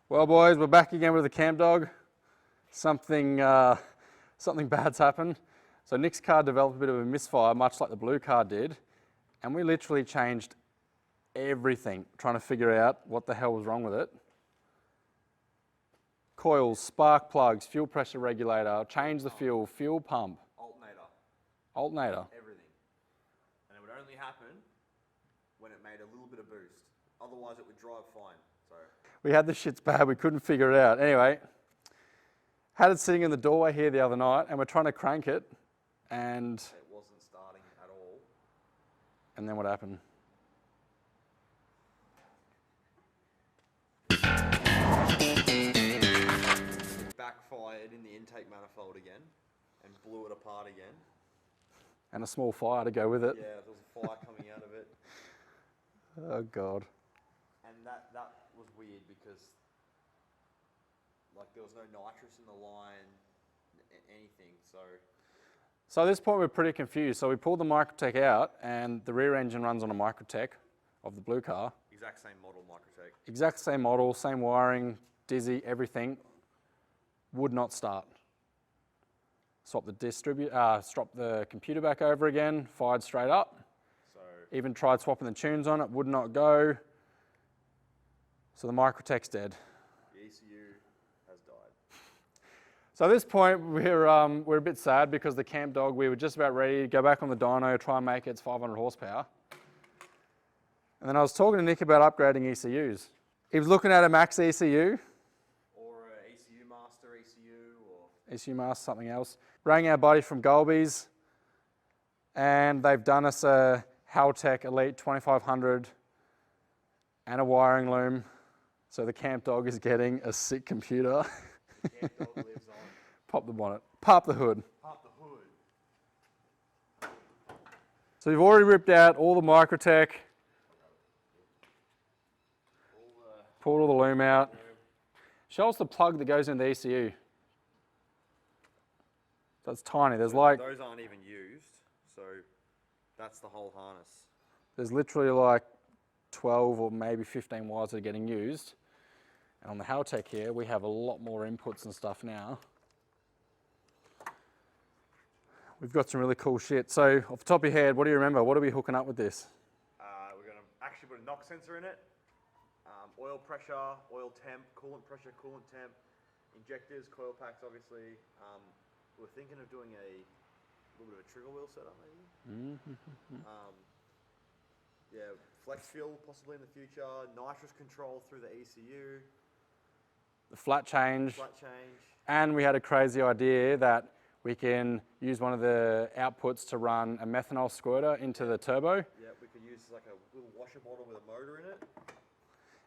Well, boys, we're back again with the camp dog. Something bad's happened. So Nick's car developed a bit of a misfire, much like the blue car did, and we literally changed everything, trying to figure out what the hell was wrong with it. Coils, spark plugs, fuel pressure regulator, change the fuel pump. Alternator. Everything. And it would only happen when it made a little bit of boost. Otherwise it would drive fine. So We had the shits bad, we couldn't figure it out. Anyway, had it sitting in the doorway here the other night and we're trying to crank it and... it wasn't starting at all. And then what happened? It backfired in the intake manifold again and blew it apart again. And a small fire to go with it. Yeah, there was a fire coming out of it. Oh God. And that was weird because like there was no nitrous in the line, anything, So at this point we're pretty confused. So we pulled the Microtech out and the rear engine runs on a Microtech of the blue car. Exact same model Microtech. Exact same model, same wiring, dizzy, everything. Would not start. Swap the computer back over again, fired straight up. So even tried swapping the tunes on it, would not go. So the Microtech's dead. The ECU has died. So at this point, we're a bit sad because the camp dog, we were just about ready to go back on the dyno, try and make its 500 horsepower. And then I was talking to Nick about upgrading ECUs. He was looking at a max ECU. Or a ECU Master ECU or... ECU Master, something else. Rang our buddy from Golby's and they've done us a Haltech Elite 2500 and a wiring loom. So the camp dog is getting a sick computer. The camp dog lives on. Pop the bonnet, pop the hood. Pop the hood. So we've already ripped out all the Microtech, pulled all the loom out. Show us the plug that goes in the ECU. That's tiny. There's like... Those aren't even used, so that's the whole harness. There's literally like 12 or maybe 15 wires that are getting used. And on the Haltech here, we have a lot more inputs and stuff now. We've got some really cool shit. So off the top of your head, what do you remember? What are we hooking up with this? We're going to actually put a knock sensor in it. Oil pressure, oil temp, coolant pressure, coolant temp, injectors, coil packs obviously. We're thinking of doing a little bit of a trigger wheel setup maybe. Yeah, flex fuel possibly in the future, nitrous control through the ECU. The flat change. Flat change. And we had a crazy idea that we can use one of the outputs to run a methanol squirter into the turbo. Yeah, we could use like a little washer bottle with a motor in it.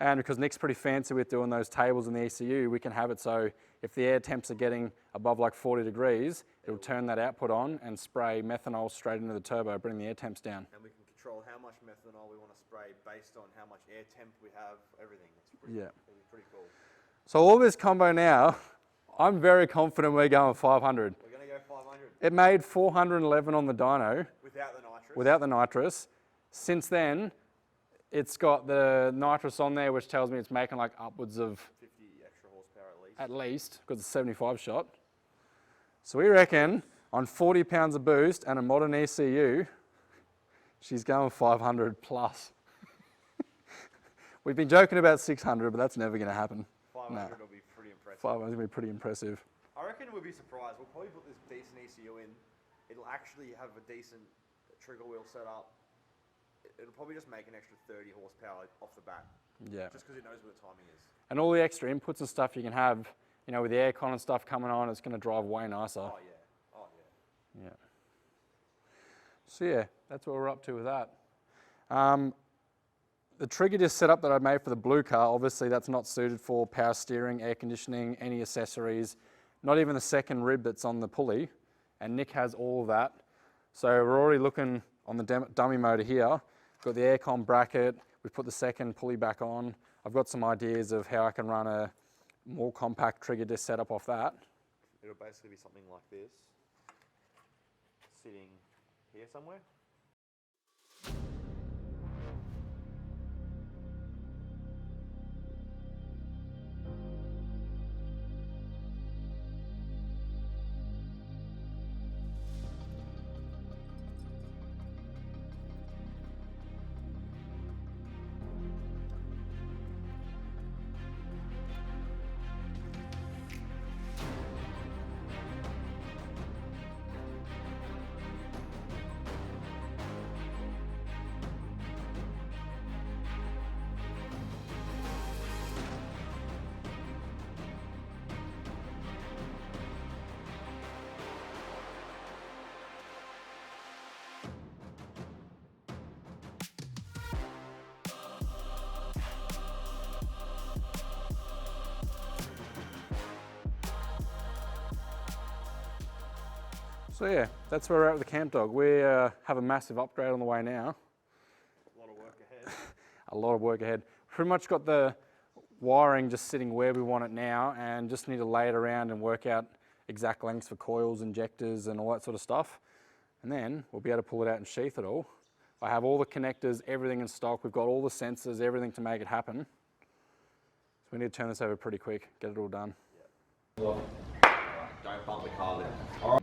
And because Nick's pretty fancy with doing those tables in the ECU, we can have it so if the air temps are getting above like 40 degrees, it'll turn that output on and spray methanol straight into the turbo, bring the air temps down. And we can control how much methanol we want to spray based on how much air temp we have, everything. It'll be pretty cool. So all this combo now, I'm very confident we're going 500. We're going to go 500. It made 411 on the dyno. Without the nitrous. Without the nitrous. Since then, it's got the nitrous on there, which tells me it's making like upwards of 50 extra horsepower at least. At least, because it's a 75 shot. So we reckon on 40 pounds of boost and a modern ECU, she's going 500 plus. We've been joking about 600, but that's never going to happen. 500 will be pretty impressive. 500 is going to be pretty impressive. I reckon we'll be surprised. We'll probably put this decent ECU in. It'll actually have a decent trigger wheel set up. It'll probably just make an extra 30 horsepower off the bat. Yeah. Just because it knows what the timing is. And all the extra inputs and stuff you can have, you know, with the aircon and stuff coming on, it's going to drive way nicer. Oh yeah. Oh yeah. Yeah. So yeah, that's what we're up to with that. The trigger disc setup that I made for the blue car, obviously that's not suited for power steering, air conditioning, any accessories, not even the second rib that's on the pulley. And Nick has all of that. So we're already looking on the dummy motor here. Got the aircon bracket, we've put the second pulley back on. I've got some ideas of how I can run a more compact trigger disc setup off that. It'll basically be something like this, sitting here somewhere. So yeah, that's where we're at with the camp dog. We have a massive upgrade on the way now. A lot of work ahead. A lot of work ahead. Pretty much got the wiring just sitting where we want it now, and just need to lay it around and work out exact lengths for coils, injectors and all that sort of stuff. And then we'll be able to pull it out and sheath it all. I have all the connectors, everything in stock. We've got all the sensors, everything to make it happen. So we need to turn this over pretty quick, get it all done. Yeah. Don't bump the car then. All right.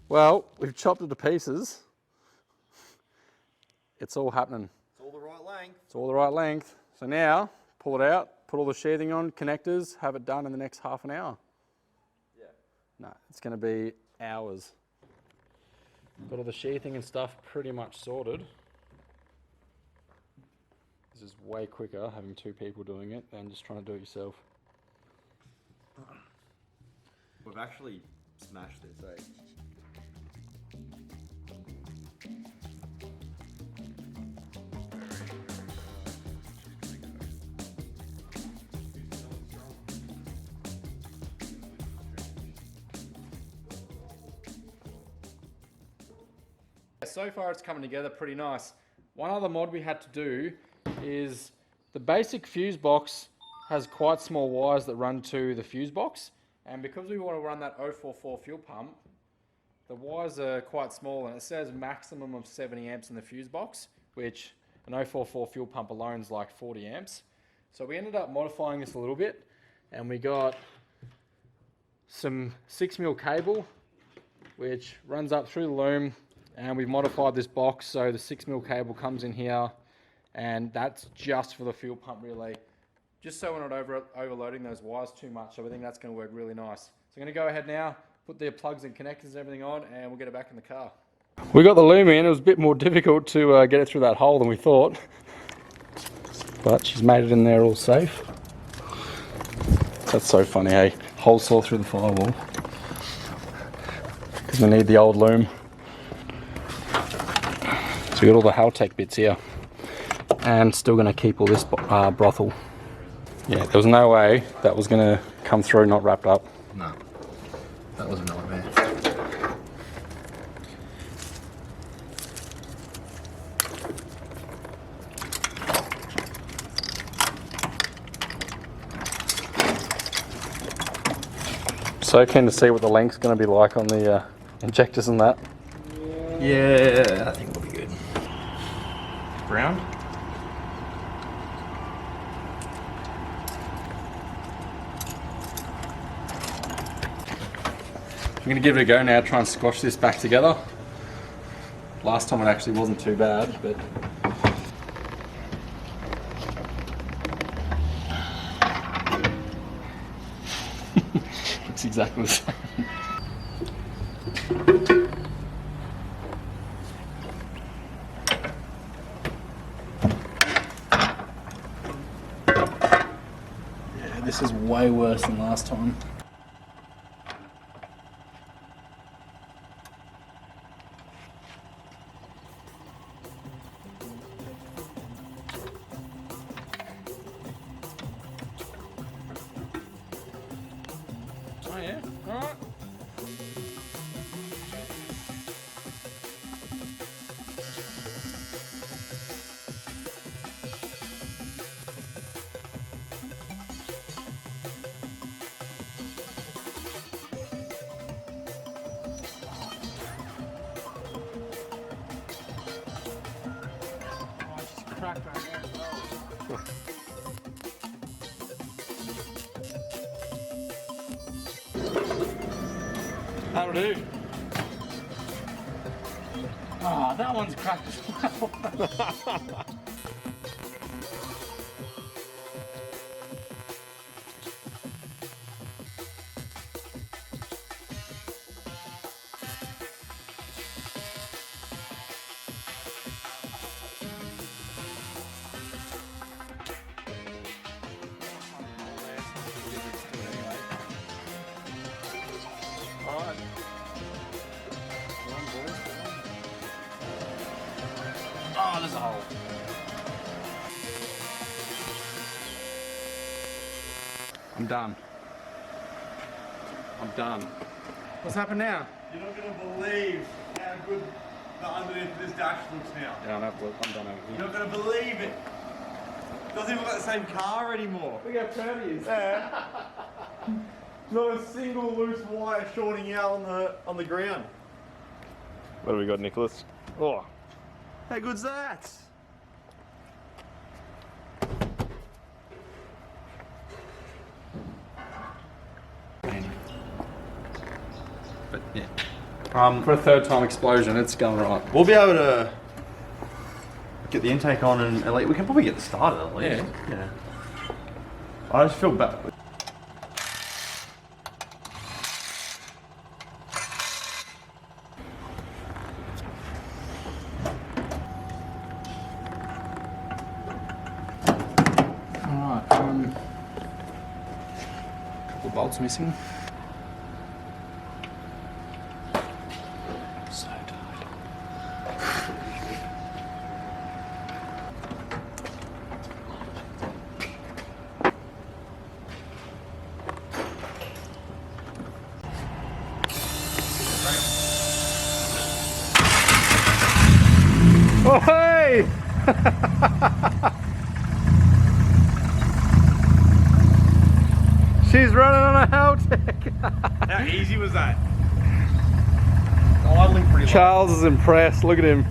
Well, we've chopped it to pieces. It's all happening. It's all the right length. It's all the right length. So now, pull it out, put all the sheathing on, connectors, have it done in the next half an hour. Yeah. No, it's going to be hours. Got all the sheathing and stuff pretty much sorted. This is way quicker having two people doing it than just trying to do it yourself. We've actually smashed this, eh? So far it's coming together pretty nice. One other mod we had to do is the basic fuse box has quite small wires that run to the fuse box, and because we want to run that 044 fuel pump, the wires are quite small, and it says maximum of 70 amps in the fuse box, which an 044 fuel pump alone is like 40 amps. So we ended up modifying this a little bit, and we got some 6mm cable which runs up through the loom, and we've modified this box so the 6mm cable comes in here, and that's just for the fuel pump relay, just so we're not overloading those wires too much. So I think that's going to work really nice. So I'm going to go ahead now, put the plugs and connectors and everything on, and we'll get it back in the car. We got the loom in. It was a bit more difficult to get it through that hole than we thought, but she's made it in there all safe. That's so funny, hey? Hole saw through the firewall because we need the old loom. So we got all the Haltech bits here, and still going to keep all this brothel. Yeah, there was no way that was going to come through not wrapped up. No, that was a nightmare. So keen to see what the length's going to be like on the injectors and that. Yeah, I think we'll be good. Round? I'm going to give it a go now, try and squash this back together. Last time it actually wasn't too bad, but... it's exactly the same. Yeah, this is way worse than last time. Oh yeah, alright. tractor in there as well. That'll do. Ah, that one's cracked as well. Oh, there's a hole. I'm done. I'm done. What's happened now? You're not going to believe how good the underneath of this dash looks now. Yeah, I'm done over here. You're not going to believe it. Doesn't even look like the same car anymore. Look how proud he is. Yeah. Not a single loose wire shorting out on the ground. What have we got, Nicholas? Oh, How good's that? But yeah. For For a third time explosion, it's going right. we'll be able to get the intake on and we can probably get the started at least. Yeah. I just feel bad. Alright, couple of bolts missing. So tight. oh hey! She's running on a Haltech. How easy was that? Idling pretty Charles is impressed. Look at him.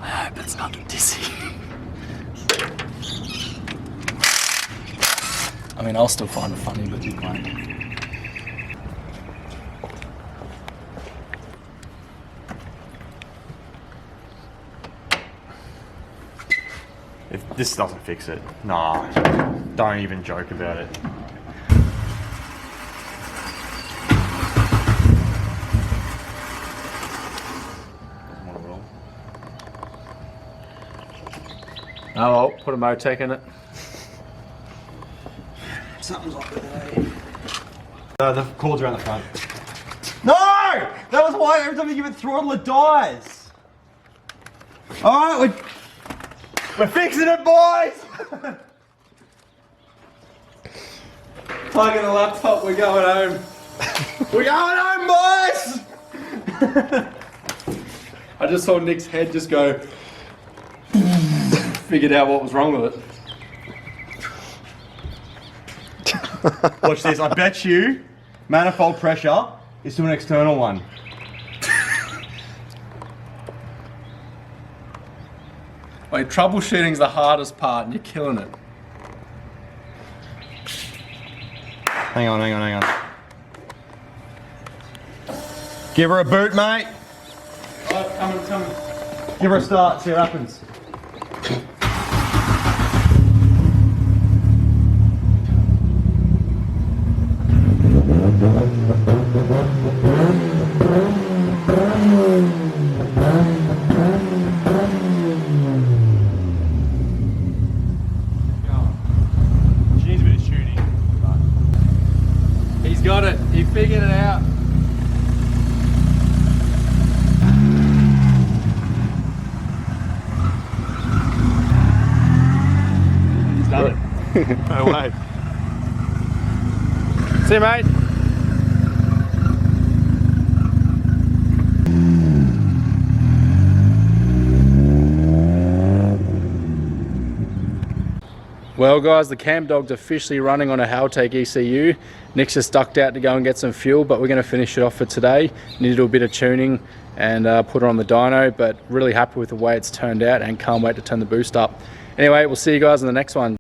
I hope it's not dizzy. I mean, I'll still find it funny, but you won't. If this doesn't fix it, nah, don't even joke about it. Oh well, put a Motec in it. Something's off today. The cord's around the front. No! That was why every time you give it throttle, it dies. Alright, we're fixing it, boys! Plug in the laptop, we're going home. We're going home, boys! I just saw Nick's head just go. Figured out what was wrong with it. Watch this, I bet you manifold pressure is to an external one. Wait, troubleshooting's the hardest part and you're killing it. Hang on. Give her a boot, mate. Oh, coming. Give her a start, see what happens. She needs a bit of tuning. He's got it. He figured it out. He's done it. No way. See you, mate. Well guys, the cam dog's officially running on a Haltech ECU. Nick's just ducked out to go and get some fuel, but we're going to finish it off for today. Need to do a bit of tuning and put it on the dyno, but really happy with the way it's turned out and can't wait to turn the boost up. Anyway, we'll see you guys in the next one.